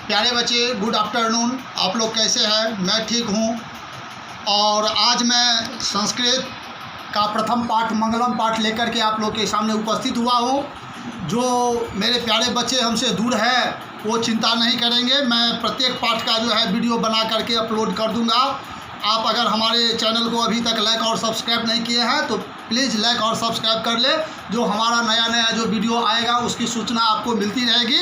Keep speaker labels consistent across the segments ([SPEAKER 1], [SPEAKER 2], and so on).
[SPEAKER 1] प्यारे बच्चे, good afternoon. आप लोग कैसे हैं? मैं ठीक हूँ। और आज मैं संस्कृत का प्रथम पाठ मंगलम पाठ लेकर के आप लोग के सामने उपस्थित हुआ हूँ। जो मेरे प्यारे बच्चे हमसे दूर है वो चिंता नहीं करेंगे, मैं प्रत्येक पाठ का जो है वीडियो बना करके अपलोड कर दूँगा। आप अगर हमारे चैनल को अभी तक लाइक और सब्सक्राइब नहीं किए हैं तो प्लीज़ लाइक और सब्सक्राइब कर ले। जो हमारा नया जो वीडियो आएगा उसकी सूचना आपको मिलती रहेगी।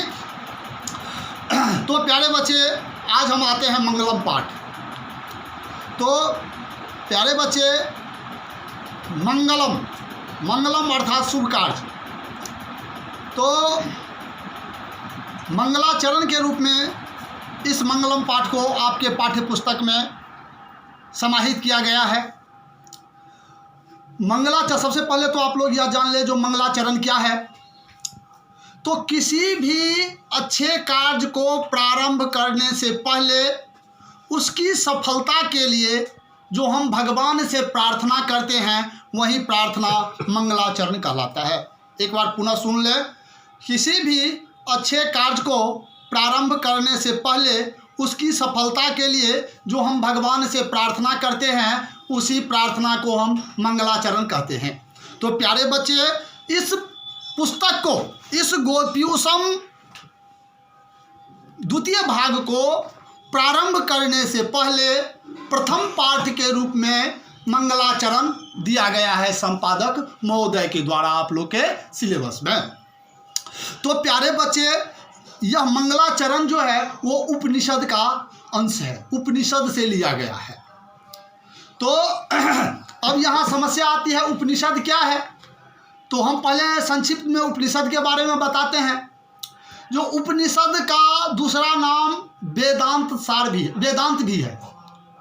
[SPEAKER 1] तो प्यारे बच्चे, आज हम आते हैं मंगलम पाठ। तो प्यारे बच्चे, मंगलम अर्थात शुभ कार्य। तो मंगलाचरण के रूप में इस मंगलम पाठ को आपके पाठ्य पुस्तक में समाहित किया गया है। मंगलाचरण, सबसे पहले तो आप लोग यह जान ले जो मंगलाचरण क्या है। तो किसी भी अच्छे कार्य को प्रारंभ करने से पहले उसकी सफलता के लिए जो हम भगवान से प्रार्थना करते हैं वही प्रार्थना मंगलाचरण कहलाता है। एक बार पुनः सुन ले। किसी भी अच्छे कार्य को प्रारंभ करने से पहले उसकी सफलता के लिए जो हम भगवान से प्रार्थना करते हैं उसी प्रार्थना को हम मंगलाचरण कहते हैं। तो प्यारे बच्चे, इस पुस्तक को, इस गोप्यूषम द्वितीय भाग को प्रारंभ करने से पहले प्रथम पाठ के रूप में मंगलाचरण दिया गया है संपादक महोदय के द्वारा आप लोग के सिलेबस में। तो प्यारे बच्चे, यह मंगलाचरण जो है वो उपनिषद का अंश है, उपनिषद से लिया गया है। तो अब यहाँ समस्या आती है, उपनिषद क्या है। तो हम पहले संक्षिप्त में उपनिषद के बारे में बताते हैं। जो उपनिषद का दूसरा नाम वेदांत भी है।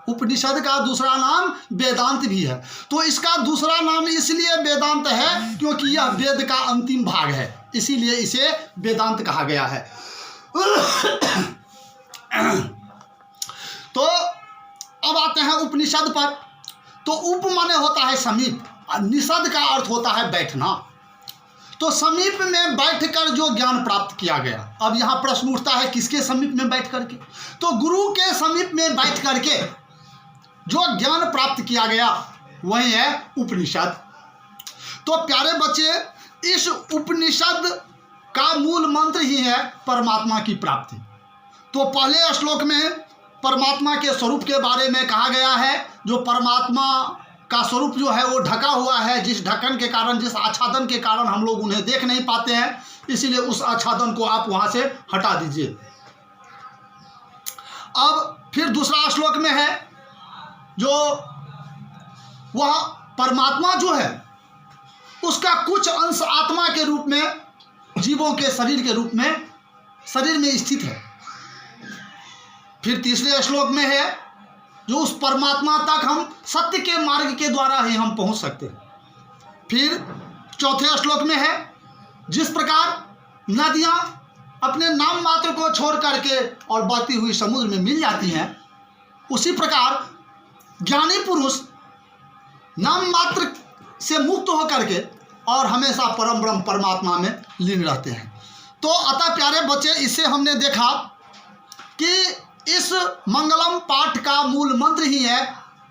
[SPEAKER 1] उपनिषद का दूसरा नाम वेदांत भी है। तो इसका दूसरा नाम इसलिए वेदांत है क्योंकि यह वेद का अंतिम भाग है, इसीलिए इसे वेदांत कहा गया है। तो अब आते हैं उपनिषद पर। तो उप माने होता है समीप, निषद का अर्थ होता है बैठना। तो समीप में बैठकर जो ज्ञान प्राप्त किया गया। अब यहाँ प्रश्न उठता है किसके समीप में बैठ करके। तो गुरु के समीप में बैठ करके जो ज्ञान प्राप्त किया गया वही है उपनिषद। तो प्यारे बच्चे, इस उपनिषद का मूल मंत्र ही है परमात्मा की प्राप्ति। तो पहले श्लोक में परमात्मा के स्वरूप के बारे में कहा गया है। जो परमात्मा का स्वरूप जो है वो ढका हुआ है, जिस ढक्कन के कारण, जिस आच्छादन के कारण हम लोग उन्हें देख नहीं पाते हैं, इसीलिए उस आच्छादन को आप वहां से हटा दीजिए। अब फिर दूसरा श्लोक में है जो वह परमात्मा जो है उसका कुछ अंश आत्मा के रूप में, जीवों के शरीर के रूप में शरीर में स्थित है। फिर तीसरे श्लोक में है जो उस परमात्मा तक हम सत्य के मार्ग के द्वारा ही हम पहुंच सकते हैं। फिर चौथे श्लोक में है जिस प्रकार नदियां अपने नाम मात्र को छोड़ करके और बहती हुई समुद्र में मिल जाती हैं, उसी प्रकार ज्ञानी पुरुष नाम मात्र से मुक्त होकर के और हमेशा परम ब्रह्म परमात्मा में लीन रहते हैं। तो अतः प्यारे बच्चे, इससे हमने देखा कि इस मंगलम पाठ का मूल मंत्र ही है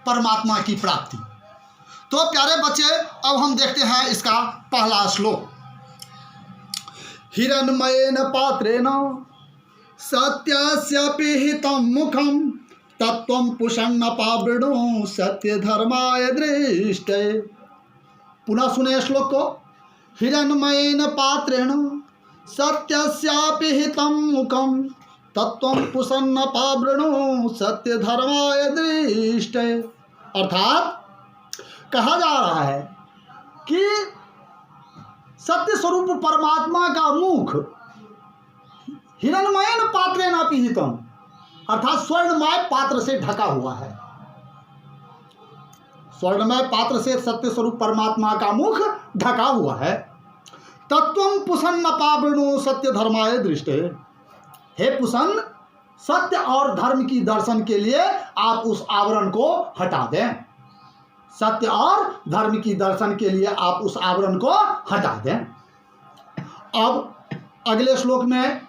[SPEAKER 1] परमात्मा की प्राप्ति। तो प्यारे बच्चे, अब हम देखते हैं इसका पहला श्लोक। हिरण्मयेन पात्रेण सत्यस्य पिहितं मुखं तत्त्वं पुषन्नपावृणो सत्य धर्माय दृष्टे। पुनः सुने श्लोक को। हिरण्मयेन पात्रेण सत्यस्य पिहितं मुखं तत्त्वं पुषन्नपावृणो सत्य धर्माय दृष्टे। अर्थात कहा जा रहा है कि सत्य स्वरूप परमात्मा का मुख हिरण्मयेन पात्रेण पिहितम्, अर्थात स्वर्णमय पात्र से ढका हुआ है। स्वर्णमय पात्र से सत्य स्वरूप परमात्मा का मुख ढका हुआ है। तत्त्वं पुषन्नपावृणो सत्य धर्माय दृष्टे। हे पुषन्न, सत्य और धर्म की दर्शन के लिए आप उस आवरण को हटा दें। सत्य और धर्म की दर्शन के लिए आप उस आवरण को हटा दें। अब अगले श्लोक में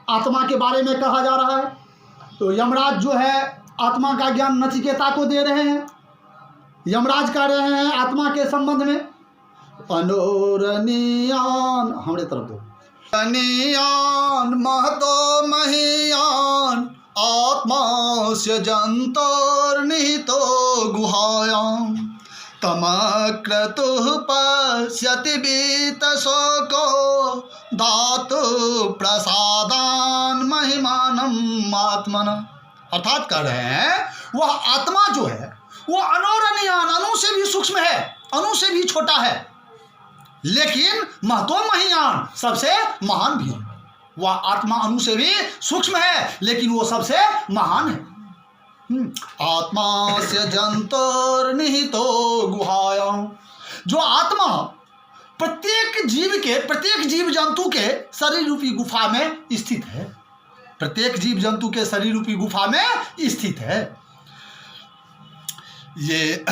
[SPEAKER 1] आत्मा के बारे में कहा जा रहा है। तो यमराज जो है आत्मा का ज्ञान नचिकेता को दे रहे हैं। यमराज कह रहे हैं आत्मा के संबंध में, अनोरणीयान, हमारे तरफ दो, अनियान महतो महियान आत्मास्य जन्तोर्निहितो गुहायां तमक्रतुः पश्यति बीतशोको धातु प्रसादान महिमानम आत्मन। अर्थात कर रहे हैं वह आत्मा जो है वो अनोरणीयान, अणु से भी सूक्ष्म है, अणु से भी छोटा है, लेकिन महतो महियान, सबसे महान भी है। वह आत्मा अणु से भी सूक्ष्म है लेकिन वो सबसे महान है। आत्मा से जंतोर्निहितो गुहायां, जो आत्मा प्रत्येक जीव जंतु के शरीर रूपी गुफा में स्थित है, प्रत्येक जीव जंतु के शरीर रूपी गुफा में स्थित है। ये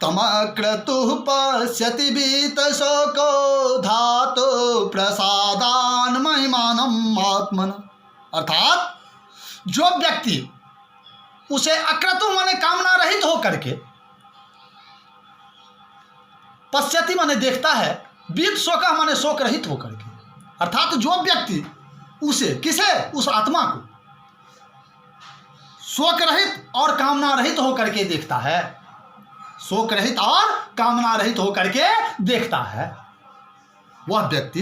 [SPEAKER 1] तमक्रतुः पश्यति बीतशोको धातु प्रसादान महिमानम आत्मन। अर्थात जो व्यक्ति उसे अक्रतु माने कामना रहित होकर के, पश्यति माने देखता है, बीत शोका माने शोक रहित होकर के, अर्थात जो व्यक्ति उसे, किसे, उस आत्मा को शोक रहित और कामना रहित होकर के देखता है, शोक रहित और कामना रहित होकर के देखता है, वह व्यक्ति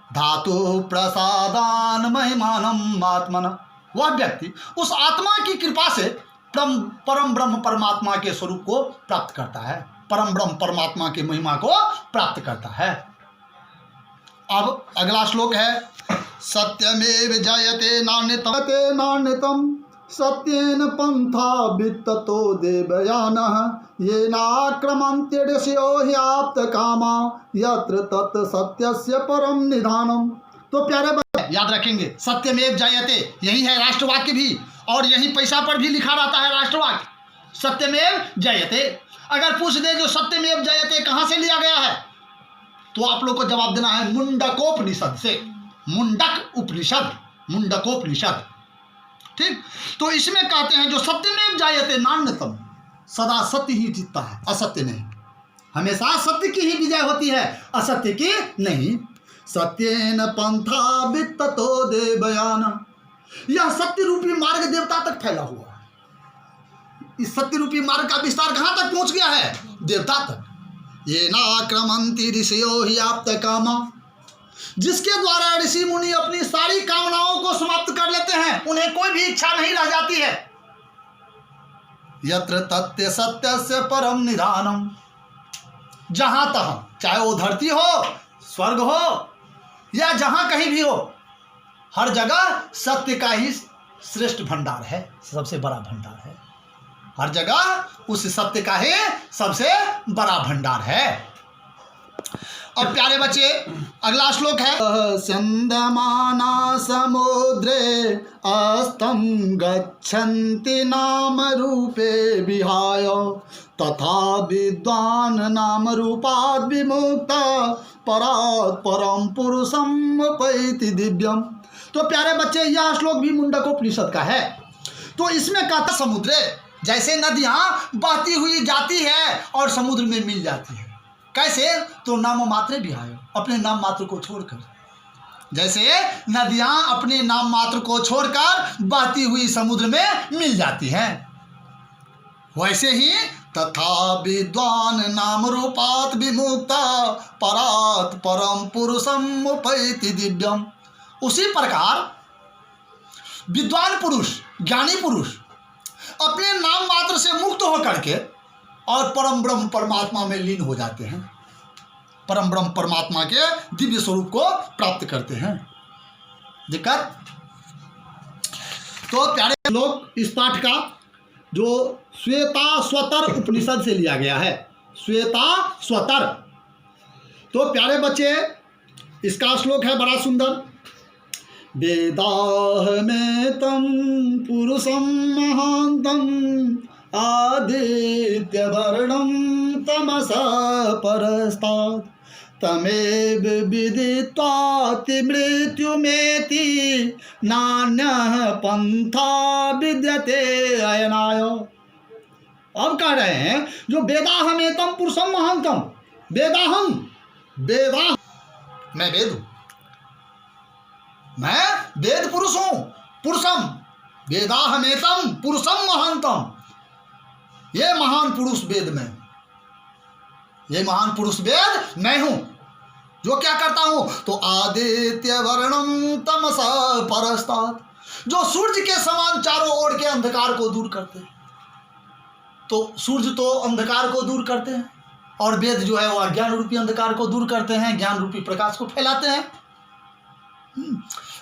[SPEAKER 1] धातु प्रसादान महिमानम आत्मन, वह व्यक्ति उस आत्मा की कृपा से परम ब्रह्म परमात्मा के स्वरूप को प्राप्त करता है, परम ब्रह्म परमात्मा की महिमा को प्राप्त करता है। अब अगला श्लोक है, सत्यमेव जयते नान्यतम सत्येन पंथा वित्ततो देवयानः येनाक्रमन्ते ऋषयो ह्याप्त कामा यत्र तत् सत्यस्य परम निधानम। तो प्यारे बच्चे याद रखेंगे, सत्यमेव जयते यही है राष्ट्रवाक्य भी, और यही पैसा पर भी लिखा रहता है राष्ट्रवाक्य, सत्यमेव जयते। अगर पूछ दे जो सत्यमेव जयते कहाँ से लिया गया है, तो आप लोग को जवाब देना है मुंडकोपनिषद से, मुंडक उपनिषद, मुंडकोपनिषद। ठीक, तो इसमें कहते हैं जो सत्यमेव जायते नान्यतम, सदा सत्य ही जीतता है, असत्य नहीं, हमेशा सत्य की ही विजय होती है, असत्य की नहीं। सत्येन पंथा वित्ततो देवयान, यह सत्य रूपी मार्ग देवता तक फैला हुआ है। इस सत्य रूपी मार्ग का विस्तार कहाँ तक पहुंच गया है, देवता तक। ये नाक्रमंती ऋषियो ही आप्त कामा, जिसके द्वारा ऋषि मुनि अपनी सारी कामनाओं को समाप्त कर लेते हैं, उन्हें कोई भी इच्छा नहीं रह जाती है। यत्र तत्य सत्यस्य परम निधानम, जहां तहां, चाहे वो धरती हो, स्वर्ग हो, या जहां कहीं भी हो, हर जगह सत्य का ही श्रेष्ठ भंडार है, सबसे बड़ा भंडार है। हर जगह उस सत्य का ही सबसे बड़ा भंडार है। अब प्यारे बच्चे अगला श्लोक है, स्यन्दमाना समुद्रे अस्तम गच्छन्ति नाम रूपे विहाय तथा विद्वान नाम रूपाद विमुक्ता परात् परम पुरुषम उपैति दिव्यम। तो प्यारे बच्चे यह श्लोक भी मुंडकोपनिषद का है। तो इसमें कहता समुद्र, जैसे नदियाँ बहती हुई जाती है और समुद्र में मिल जाती है, कैसे, तो नाम मात्र विहाय, अपने नाम मात्र को छोड़कर, जैसे नदियां अपने नाम मात्र को छोड़कर बहती हुई समुद्र में मिल जाती हैं, वैसे ही तथा विद्वान नाम रूपात विमुक्ता परात् परम पुरुषम उपैति दिव्यम। उसी प्रकार विद्वान पुरुष, ज्ञानी पुरुष अपने नाम मात्र से मुक्त होकर के और परम ब्रह्म परमात्मा में लीन हो जाते हैं, परम ब्रह्म परमात्मा के दिव्य स्वरूप को प्राप्त करते हैं। दिक्कत तो प्यारे लोग, इस पाठ का जो श्वेता स्वतर उपनिषद से लिया गया है, श्वेता स्वतर। तो प्यारे बच्चे इसका श्लोक है बड़ा सुंदर, वेदाहमेतं पुरुषं महान्तं आदित्यवर्णं तमसा परस्तात् तमेव विदित्वाति मृत्युमेति नान्यः पंथा विद्यते अयनाय। अब कह रहे हैं जो वेदाहमेतम पुरुषम महांतम, वेदाहम, वेदा मैं वेद हूं, मैं वेद पुरुष हूं, पुरुषम वेदाहमेतम पुरुषम महांतम, ये महान पुरुष वेद में, ये महान पुरुष वेद मैं हूं, जो क्या करता हूं तो आदित्य वर्णम तमसा परस्तात्, जो सूर्य के समान चारों ओर के अंधकार को दूर करते हैं। तो सूर्य तो अंधकार को दूर करते हैं और वेद जो है वो अज्ञान रूपी अंधकार को दूर करते हैं, ज्ञान रूपी प्रकाश को फैलाते हैं।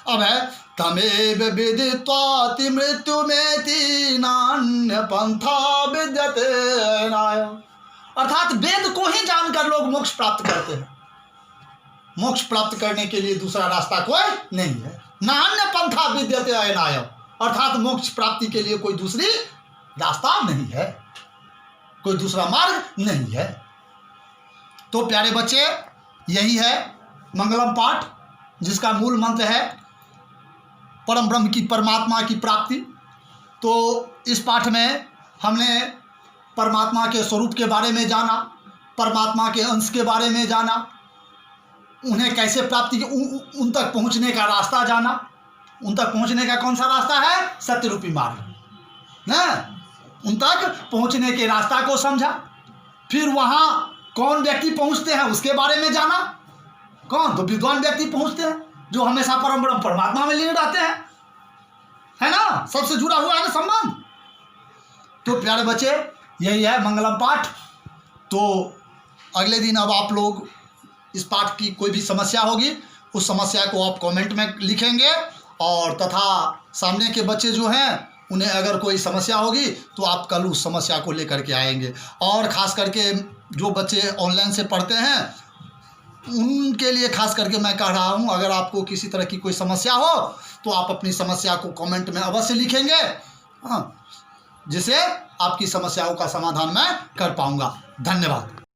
[SPEAKER 1] अब है तमेव विदित्वाति मृत्युमेति नान्य पंथा विद्यते अयनाय, अर्थात वेद को ही जानकर लोग मोक्ष प्राप्त करते हैं। मोक्ष प्राप्त करने के लिए दूसरा रास्ता कोई नहीं है। नान्य पंथा विद्यते अयनाय, अर्थात मोक्ष प्राप्ति के लिए कोई दूसरी रास्ता नहीं है, कोई दूसरा मार्ग नहीं है। तो प्यारे बच्चे, यही है मंगलम पाठ, जिसका मूल मंत्र है परम ब्रह्म की, परमात्मा की प्राप्ति। तो इस पाठ में हमने परमात्मा के स्वरूप के बारे में जाना, परमात्मा के अंश के बारे में जाना, उन्हें कैसे प्राप्ति, उन तक पहुंचने का रास्ता जाना। उन तक पहुंचने का कौन सा रास्ता है? सत्य रूपी मार्ग ना, उन तक पहुंचने के रास्ता को समझा। फिर वहां कौन व्यक्ति पहुंचते हैं उसके बारे में जाना। कौन? तो विद्वान व्यक्ति पहुंचते हैं जो हमेशा परम ब्रह्म परमात्मा में लीन रहते हैं, है ना, सबसे जुड़ा हुआ है ना संबंध। तो प्यारे बच्चे, यही है मंगलम पाठ। तो अगले दिन अब आप लोग इस पाठ की कोई भी समस्या होगी, उस समस्या को आप कमेंट में लिखेंगे, और तथा सामने के बच्चे जो हैं उन्हें अगर कोई समस्या होगी तो आप कल उस समस्या को लेकर के आएंगे। और ख़ास करके जो बच्चे ऑनलाइन से पढ़ते हैं उनके लिए खास करके मैं कह रहा हूं, अगर आपको किसी तरह की कोई समस्या हो तो आप अपनी समस्या को कमेंट में अवश्य लिखेंगे, हाँ, जिससे आपकी समस्याओं का समाधान मैं कर पाऊंगा। धन्यवाद।